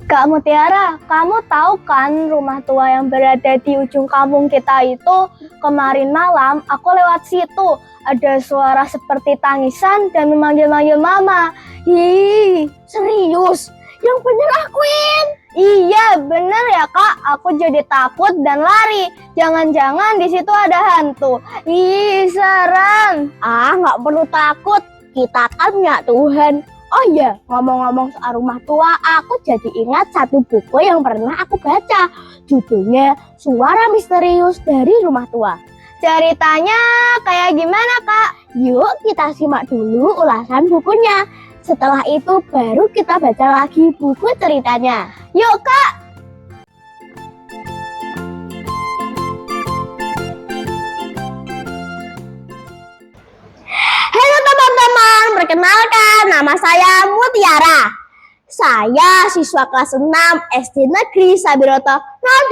Kak Mutiara, kamu tahu kan rumah tua yang berada di ujung kampung kita itu? Kemarin malam aku lewat situ, ada suara seperti tangisan dan memanggil-manggil mama. Ih, serius? Yang bener akuin? Iya, bener ya kak. Aku jadi takut dan lari. Jangan-jangan di situ ada hantu. Ih, serem. Ah, nggak perlu takut. Kita kan punya Tuhan. Oh iya, ngomong-ngomong soal rumah tua, aku jadi ingat satu buku yang pernah aku baca. Judulnya Suara Misterius dari Rumah Tua. Ceritanya kayak gimana, Kak? Yuk kita simak dulu ulasan bukunya. Setelah itu baru kita baca lagi buku ceritanya. Yuk, Kak! Halo teman-teman, perkenalkan nama saya Mutiara. Saya siswa kelas 6 SD Negeri Sabiroto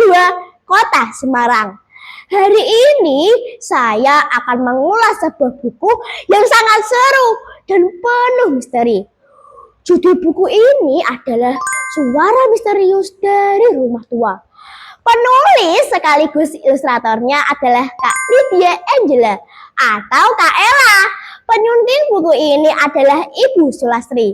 02, Kota Semarang. Hari ini saya akan mengulas sebuah buku yang sangat seru dan penuh misteri. Judul buku ini adalah Suara Misterius dari Rumah Tua. Penulis sekaligus ilustratornya adalah Kak Lydia Angela atau Kak Ella. Penyunting buku ini adalah Ibu Sulastri.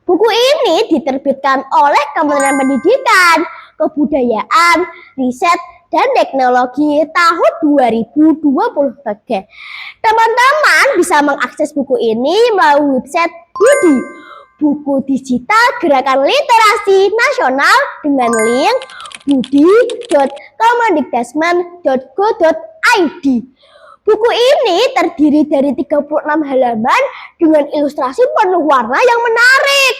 Buku ini diterbitkan oleh Kementerian Pendidikan, Kebudayaan, Riset, dan Teknologi tahun 2023. Teman-teman bisa mengakses buku ini melalui website Budi, buku digital Gerakan Literasi Nasional dengan link budi.kemendikbudristek.go.id. Buku ini terdiri dari 36 halaman dengan ilustrasi penuh warna yang menarik.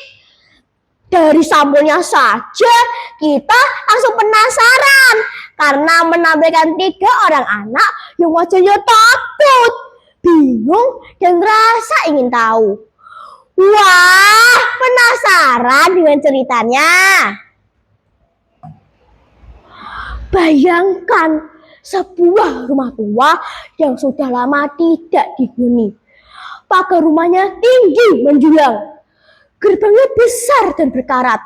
Dari sampulnya saja kita langsung penasaran karena menampilkan 3 orang anak yang wajahnya takut, bingung, dan rasa ingin tahu. Wah, penasaran dengan ceritanya? Bayangkan sebuah rumah tua yang sudah lama tidak dihuni. Pagar rumahnya tinggi menjulang, gerbangnya besar dan berkarat,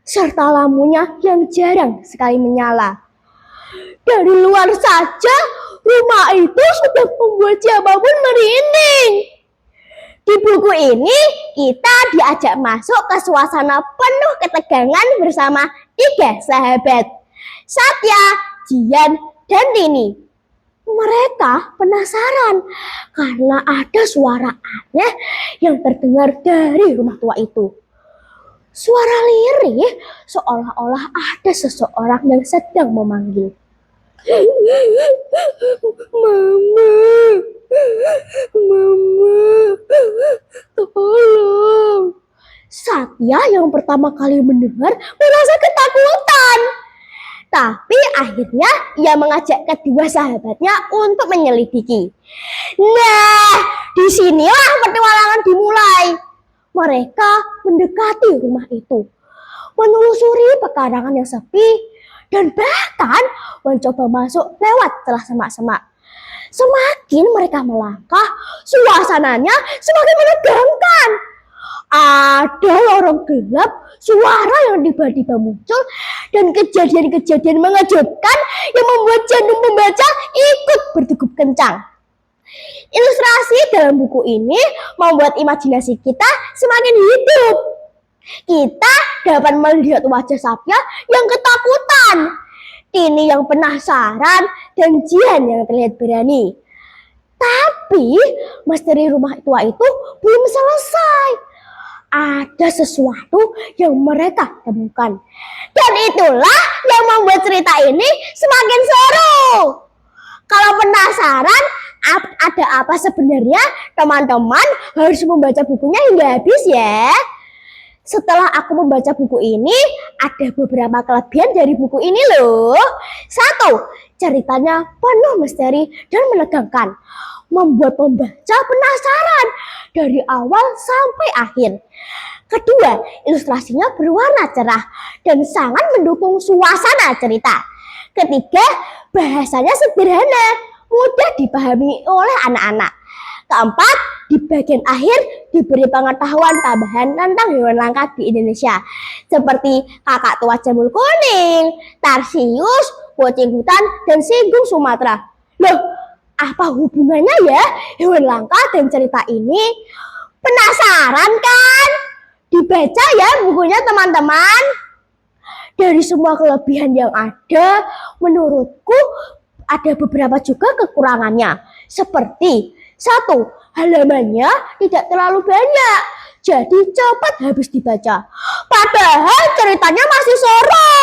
serta lampunya yang jarang sekali menyala. Dari luar saja, rumah itu sudah membuat siapapun merinding. Di buku ini, kita diajak masuk ke suasana penuh ketegangan bersama 3 sahabat, Satya, Jian, dan Tini. Mereka penasaran karena ada suara aneh yang terdengar dari rumah tua itu. Suara lirih seolah-olah ada seseorang yang sedang memanggil. Mama, tolong. Satya yang pertama kali mendengar merasa ketakutan. Tapi akhirnya ia mengajak kedua sahabatnya untuk menyelidiki. Nah, disinilah petualangan dimulai. Mereka mendekati rumah itu, menelusuri pekarangan yang sepi, dan bahkan mencoba masuk lewat celah semak-semak. Semakin mereka melangkah, suasananya semakin menegangkan. Ada lorong gelap, suara yang tiba-tiba muncul, dan kejadian-kejadian mengejutkan yang membuat jantung pembaca ikut berdegup kencang. Ilustrasi dalam buku ini membuat imajinasi kita semakin hidup. Kita dapat melihat wajah Satya yang ketakutan, Tini yang penasaran, dan Jian yang terlihat berani. Tapi misteri rumah tua itu belum selesai. Ada sesuatu yang mereka temukan. Dan itulah yang membuat cerita ini semakin seru. Kalau penasaran ada apa sebenarnya, teman-teman harus membaca bukunya hingga habis ya. Setelah aku membaca buku ini, ada beberapa kelebihan dari buku ini loh. 1. Ceritanya penuh misteri dan menegangkan, membuat pembaca penasaran dari awal sampai akhir. Kedua, ilustrasinya berwarna cerah dan sangat mendukung suasana cerita. Ketiga, bahasanya sederhana, mudah dipahami oleh anak-anak. Keempat, di bagian akhir diberi pengetahuan tambahan tentang hewan langka di Indonesia, seperti kakak tua jamur kuning, tarsius, kucing hutan, dan singgung Sumatera. Loh, apa hubungannya ya hewan langka dan cerita ini? Penasaran kan? Dibaca ya bukunya teman-teman. Dari semua kelebihan yang ada, menurutku ada beberapa juga kekurangannya. Seperti satu, halamannya tidak terlalu banyak, jadi cepat habis dibaca. Padahal ceritanya masih seru.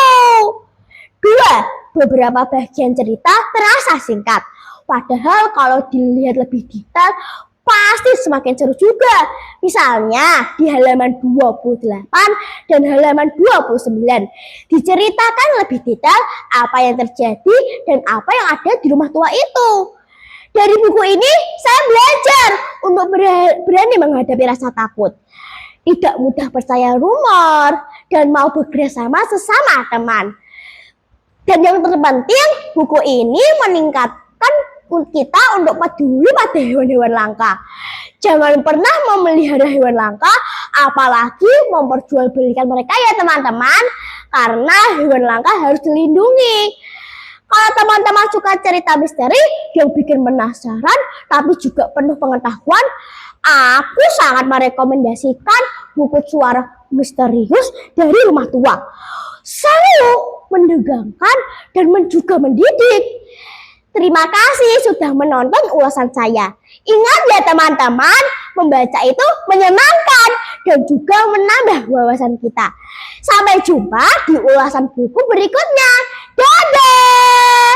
Dua, beberapa bagian cerita terasa singkat. Padahal kalau dilihat lebih detail, pasti semakin seru juga. Misalnya di halaman 28 dan halaman 29 diceritakan lebih detail apa yang terjadi dan apa yang ada di rumah tua itu. Dari buku ini saya belajar untuk berani menghadapi rasa takut, tidak mudah percaya rumor, dan mau bekerjasama sesama teman. Dan yang terpenting, buku ini meningkatkan kita untuk peduli pada hewan-hewan langka. Jangan pernah memelihara hewan langka, apalagi memperjualbelikan mereka ya teman-teman, karena hewan langka harus dilindungi. Kalau teman-teman suka cerita misteri yang bikin penasaran tapi juga penuh pengetahuan, aku sangat merekomendasikan buku Suara Misterius dari Rumah Tua. Seru, menegangkan, dan juga mendidik. Terima kasih sudah menonton ulasan saya. Ingat ya teman-teman, membaca itu menyenangkan dan juga menambah wawasan kita. Sampai jumpa di ulasan buku berikutnya. Dadah!